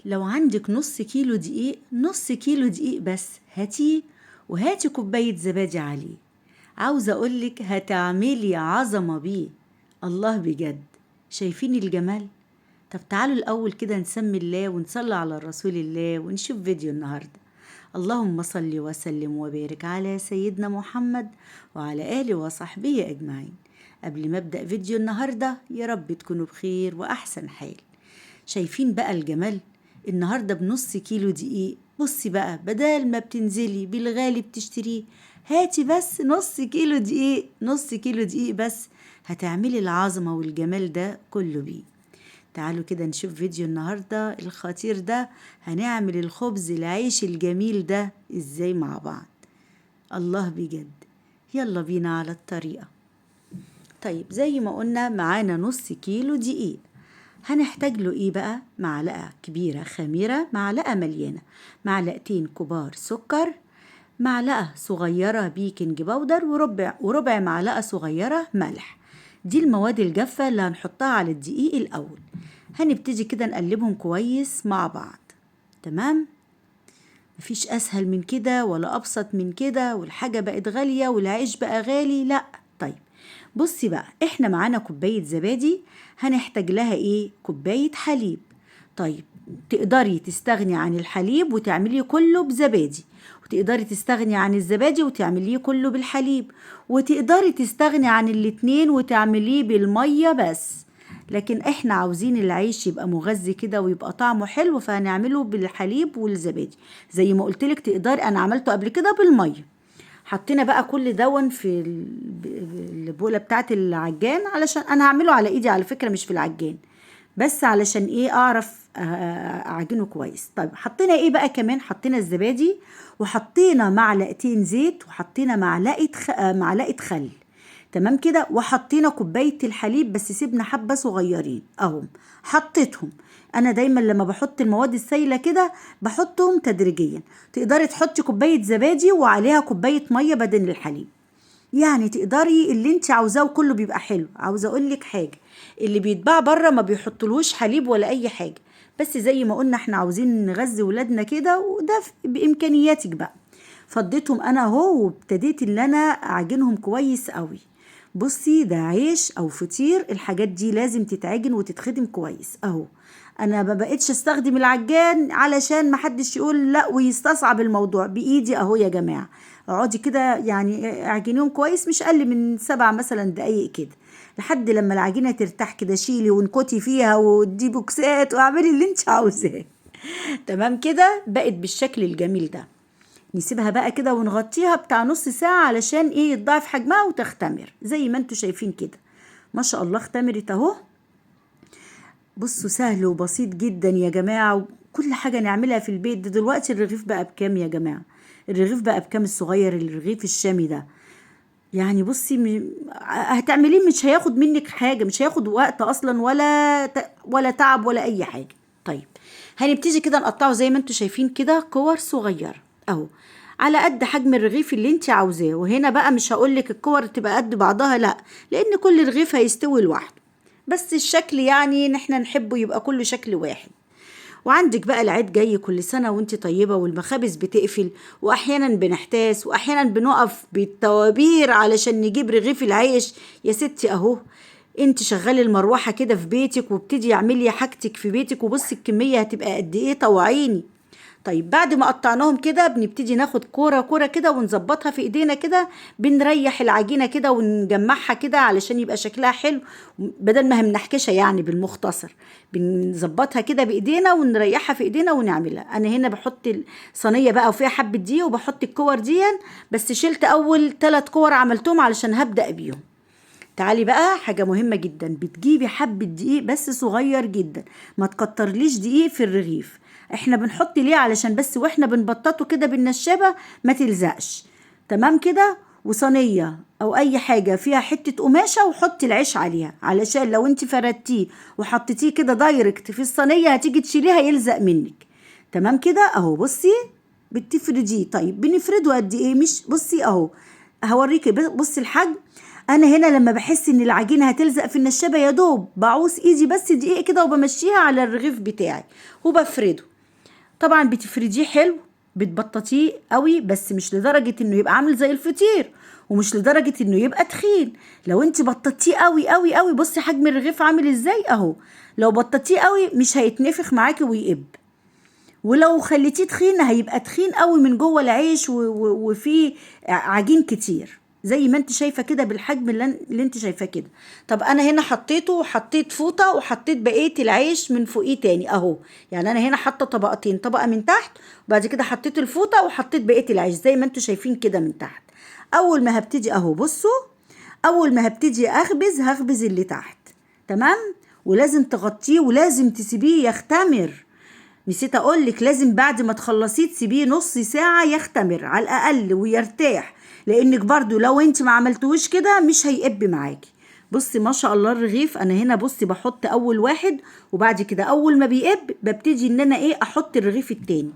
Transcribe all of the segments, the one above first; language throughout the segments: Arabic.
لو عندك نص كيلو دقيق، نص كيلو دقيق بس هاتيه، وهاتي كوباية زبادي عليه. عاوزة أقولك هتعملي عظمة بيه. الله بجد. شايفين الجمال؟ طب تعالوا الأول كده نسمي الله ونصلي على رسول الله ونشوف فيديو النهاردة. اللهم صل وسلم وبارك على سيدنا محمد وعلى آله وصحبه أجمعين. قبل ما أبدأ فيديو النهاردة، يا رب تكونوا بخير وأحسن حال. شايفين بقى الجمال؟ النهاردة بنص كيلو دقيق. بصي بقى، بدل ما بتنزلي بالغالي بتشتريه، هاتي بس نص كيلو دقيق، نص كيلو دقيق بس هتعملي العظمة والجمال ده كله بيه. تعالوا كده نشوف فيديو النهاردة الخطير ده. هنعمل الخبز العيش الجميل ده ازاي مع بعض. الله بجد. يلا بينا على الطريقة. طيب زي ما قلنا معانا نص كيلو دقيق. هنحتاج له ايه بقى؟ معلقة كبيرة خميرة، معلقة مليانة، معلقتين كبار سكر، معلقة صغيرة بيكنج باودر، وربع معلقة صغيرة ملح. دي المواد الجافة اللي هنحطها على الدقيق الأول. هنبتدي كده نقلبهم كويس مع بعض. تمام؟ مفيش أسهل من كده ولا أبسط من كده، والحاجة بقت غالية والعيش بقى غالي، لأ. طيب بصي بقى، احنا معانا كوباية زبادي، هنحتاج لها ايه؟ كوباية حليب. طيب تقدري تستغني عن الحليب وتعمليه كله بزبادي، وتقدري تستغني عن الزبادي وتعمليه كله بالحليب، وتقدري تستغني عن الاتنين وتعمليه بالمية بس. لكن احنا عاوزين العيش يبقى مغذي كده ويبقى طعمه حلو، فهنعمله بالحليب والزبادي. زي ما قلتلك تقدري، انا عملته قبل كده بالمية. حطينا بقى كل دون في البولة بتاعت العجان، علشان انا هعمله على ايدي على فكرة مش في العجان، بس علشان ايه؟ اعرف اعجنه كويس. طيب حطينا ايه بقى كمان؟ حطينا الزبادي، وحطينا معلقتين زيت، وحطينا معلقة خل. تمام كده. وحطينا كوباية الحليب، بس سيبنا حبة صغيرين اهم. حطيتهم. انا دايما لما بحط المواد السائلة كده بحطهم تدريجيا. تقدري تحطي كوباية زبادي وعليها كوباية مية بدل الحليب، يعني تقدري اللي انت عاوزاه وكله بيبقى حلو. عاوزه اقول لك حاجه، اللي بيتباع بره ما بيحطلوش حليب ولا اي حاجه، بس زي ما قلنا احنا عاوزين نغذي ولادنا كده، وده بامكانياتك بقى. فضيتهم انا اهو، وابتديت ان انا اعجنهم كويس قوي. بصي، ده عيش او فطير، الحاجات دي لازم تتعجن وتتخدم كويس اهو. انا ما بقتش استخدم العجان علشان ما حدش يقول لا ويستصعب الموضوع، بايدي اهو يا جماعه. اقعدي كده يعني اعجنيهم كويس، مش اقل من 7 مثلا دقايق كده، لحد لما العجينه ترتاح كده. شيلي وانكتي فيها ودي بوكسات واعملي اللي انت عاوزاه. تمام كده، بقت بالشكل الجميل ده. نسيبها بقى كده ونغطيها بتاع نص ساعة علشان ايه؟ يتضاعف حجمها وتختمر زي ما انتوا شايفين كده. ما شاء الله اختمرت اهو. بصوا، سهل وبسيط جدا يا جماعة، وكل حاجة نعملها في البيت. ده دلوقتي الرغيف بقى بكام يا جماعة؟ الرغيف بقى بكام الصغير، الرغيف الشامي ده؟ يعني بصي هتعمليه مش هياخد منك حاجة، مش هياخد وقت اصلا ولا تعب ولا اي حاجة. طيب هنبتدي كده نقطعه زي ما انتوا شايفين كده، كور صغيرة اهو، على قد حجم الرغيف اللي انت عاوزاه. وهنا بقى مش هقولك الكور تبقى قد بعضها، لا، لان كل رغيف هيستوي لوحده، بس الشكل يعني ان احنا نحبه يبقى كله شكل واحد. وعندك بقى العيد جاي، كل سنة وانت طيبة، والمخابز بتقفل، واحيانا بنحتاس، واحيانا بنقف بالطوابير علشان نجيب رغيف العيش. يا ستي اهو، انت شغلي المروحة كده في بيتك، وابتدي اعملي حاجتك في بيتك، وبصي الكمية هتبقى قد ايه، طوعيني. طيب بعد ما قطعناهم كده، بنبتدي ناخد كورة كورة كده ونظبطها في ايدينا كده. بنريح العجينة كده ونجمعها كده علشان يبقى شكلها حلو، بدل ما هي منحكشة يعني. بالمختصر بنظبطها كده بايدينا ونريحها في ايدينا ونعملها. انا هنا بحط الصينية بقى وفيها حبة دي، وبحط الكور دي، بس شلت اول 3 كور عملتهم علشان هبدأ بيهم. تعالي بقى، حاجة مهمة جدا، بتجيبي حبة دقيق بس صغير جدا، ما تكترليش دقيق في الرغيف. احنا بنحط ليه؟ علشان بس واحنا بنبططه كده بالنشابة ما تلزقش. تمام كده. وصينية او اي حاجة فيها حتة قماشة، وحطي العيش عليها، علشان لو انت فردتيه وحطيتيه كده دايركت في الصينية هتيجي تشيليها يلزق منك. تمام كده اهو. بصي بتفرديه. طيب بنفرده قد ايه؟ مش بصي اهو، هوريكي بصي الحجم. انا هنا لما بحس ان العجينه هتلزق في النشابه يا دوب بعوز ايدي بس دقيقه كده وبمشيها على الرغيف بتاعي وبفرده. طبعا بتفرديه حلو، بتبططيه قوي بس مش لدرجه انه يبقى عامل زي الفطير، ومش لدرجه انه يبقى تخين. لو انت بططيه قوي قوي قوي، بصي حجم الرغيف عامل ازاي اهو، لو بططيه قوي مش هيتنفخ معاكي ويقب، ولو خليتيه تخين هيبقى تخين قوي من جوه العيش وفيه عجين كتير زي ما انت شايفه كده بالحجم اللي انت شايفاه كده. طب انا هنا حطيته وحطيت فوطه وحطيت بقيه العيش من فوقيه تاني اهو، يعني انا هنا حاطه طبقتين، طبقه من تحت وبعد كده حطيت الفوطه وحطيت بقيه العيش زي ما انتوا شايفين كده من تحت. اول ما هبتدي اهو بصوا، اول ما هبتدي هخبز اللي تحت، تمام. ولازم تغطيه ولازم تسيبيه يختمر. نسيت اقولك لازم بعد ما تخلصيه تسيبيه نص ساعة يختمر على الاقل ويرتاح، لانك برضو لو انت ما عملتوش كده مش هيقب معاكي. بصي ما شاء الله الرغيف، انا هنا بصي بحط اول واحد وبعد كده اول ما بيقب ببتدي ان انا احط الرغيف التاني،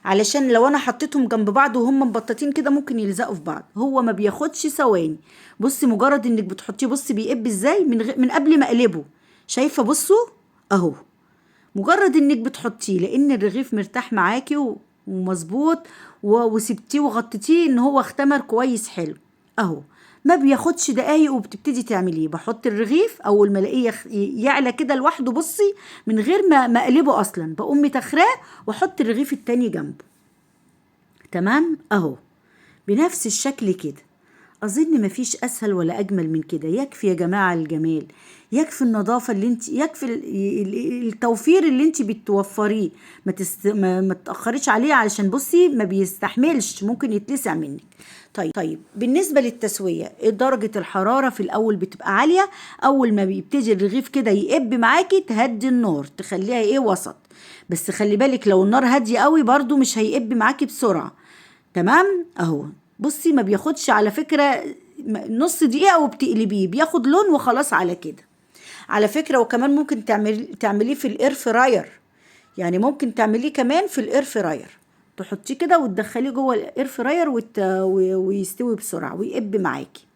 علشان لو انا حطيتهم جنب بعض وهم مبططين كده ممكن يلزقوا في بعض. هو ما بياخدش ثواني، بصي مجرد انك بتحطيه بصي بيقب ازاي من قبل ما اقلبه. شايفه بصوا اهو، مجرد انك بتحطيه لان الرغيف مرتاح معاكي ومظبوط وسبتيه وغطيتيه ان هو اختمر كويس حلو اهو. ما بياخدش دقايق وبتبتدي تعمليه. بحط الرغيف اول ما الاقيه يعلى كده لوحده بصي من غير ما اقلبه اصلا، بقوم متخراه واحط الرغيف التاني جنبه، تمام اهو بنفس الشكل كده. اظن مفيش اسهل ولا اجمل من كده. يكفي يا جماعه الجمال، يكفي النظافه اللي انت، يكفي التوفير اللي انت بتوفريه. ما تاخريش عليه علشان بصي ما بيستحملش، ممكن يتلسع منك. طيب بالنسبه للتسويه، درجه الحراره في الاول بتبقى عاليه. اول ما بيبتدي الرغيف كده يقب معاكي تهدي النار تخليها وسط، بس خلي بالك لو النار هاديه قوي برضو مش هيقب معاكي بسرعه، تمام اهو. بصي ما بياخدش على فكرة نص دقيقة وبتقلبيه بياخد لون وخلاص على كده. على فكرة وكمان ممكن تعمليه في الاير فراير، يعني ممكن تعمليه كمان في الاير فراير، تحطيه كده وتدخليه جوه الاير فراير ويستوي بسرعة ويقب معاكي.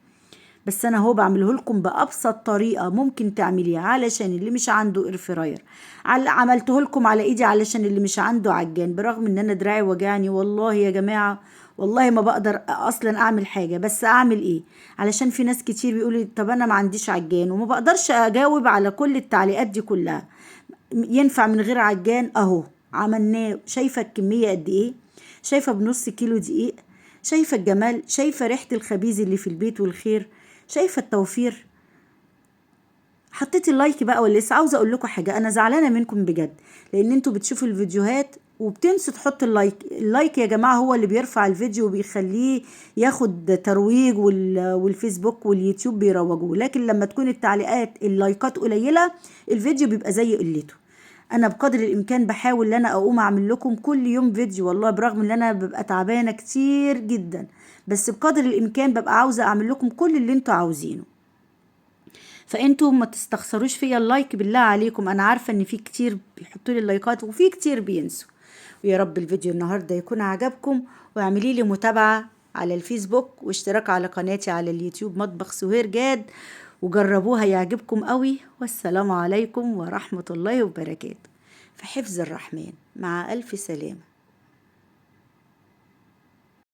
بس انا هو بعمله لكم بابسط طريقه ممكن تعمليها علشان اللي مش عنده اير فراير. عملته لكم على ايدي علشان اللي مش عنده عجان، برغم ان انا دراعي وجعني والله يا جماعه، والله ما بقدر اصلا اعمل حاجه، بس اعمل ايه؟ علشان في ناس كتير بيقولوا طب انا ما عنديش عجان، وما بقدرش اجاوب على كل التعليقات دي كلها. ينفع من غير عجان اهو عملناه. شايفه الكميه قد ايه؟ شايفه بنص كيلو دقيق؟ شايفه الجمال؟ شايفه ريحه الخبيز اللي في البيت والخير؟ شايفه التوفير؟ حطيت اللايك بقى ولا لسه؟ عاوزه اقول لكم حاجه، انا زعلانه منكم بجد لان انتوا بتشوفوا الفيديوهات وبتنسوا تحطوا اللايك. اللايك يا جماعه هو اللي بيرفع الفيديو وبيخليه ياخد ترويج، والفيسبوك واليوتيوب بيروجوه، لكن لما تكون التعليقات اللايكات قليله الفيديو بيبقى زي قلته. انا بقدر الامكان بحاول ان انا اقوم اعمل لكم كل يوم فيديو والله، برغم ان انا ببقى تعبانه كتير جدا، بس بقدر الامكان ببقى عاوزه اعمل لكم كل اللي انتوا عاوزينه. فانتوا ما تستخسروش فيا اللايك بالله عليكم، انا عارفه ان في كتير بيحطوا لي اللايكات وفي كتير بينسوا. ويا رب الفيديو النهارده يكون عجبكم، واعملي لي متابعه على الفيسبوك واشتراك على قناتي على اليوتيوب مطبخ سهير جاد، وجربوها يعجبكم قوي. والسلام عليكم ورحمه الله وبركاته. في حفظ الرحمن، مع الف سلامه.